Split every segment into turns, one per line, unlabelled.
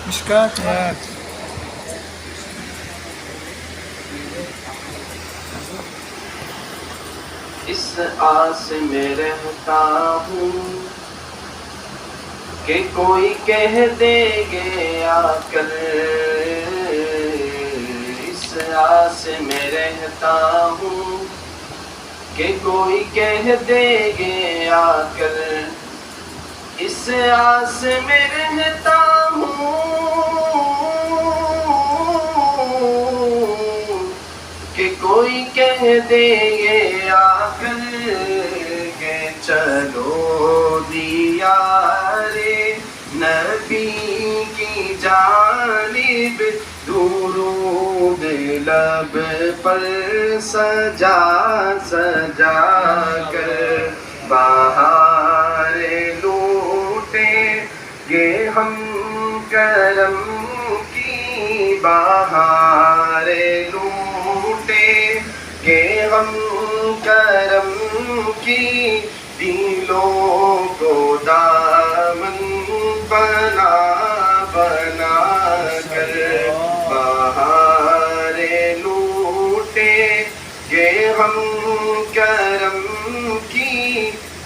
مشکات یار
اس آس میں رہتا ہوں کہ کوئی کہہ دے گے آ کر، اس آس میں رہتا ہوں کہ کوئی کہہ دے گے آ کر، اس آس میں رہتا ہوں کہ کوئی کہہ دے گے آ کر کہ چلو دیارے نبی کی جانب درود لب پر سجا سجا کر، بہار لوٹیں گے ہم کرم کی بہار لوٹیں گے ہم کرم کی، دلوں کو دامن بنا بنا کر، بہار لوٹیں گے ہم کرم کی،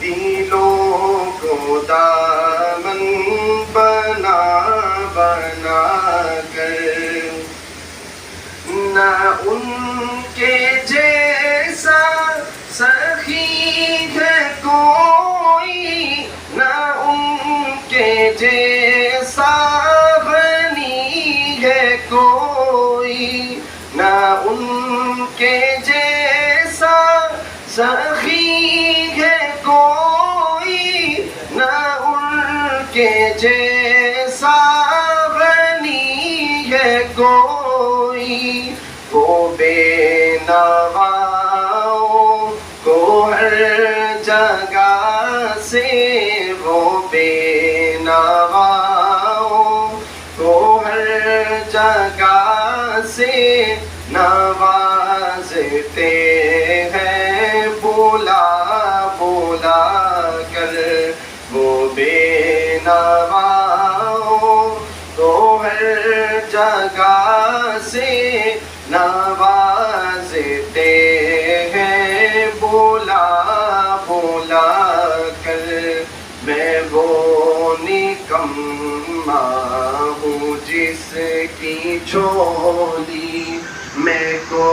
دلوں کو دامن بنا بنا کر، نہ ان کے جیسا سخی ہے کوئی، نہ ان کے جیسا غنی ہے کوئی، نہ ان کے جیسا سخی ہے کوئی، نہ ان کے جیسا غنی ہے کوئی، وہ بے نواؤں کو ہر جگہ سے، وہ بے نواؤں کو ہر جگہ سے نوازتے ہیں بولا بولا کر، وہ بے نواؤں کو ہر جگہ سے نوازتے ہیں بولا بولا کر، میں وہ نکما ہوں جس کی جھولی میں کو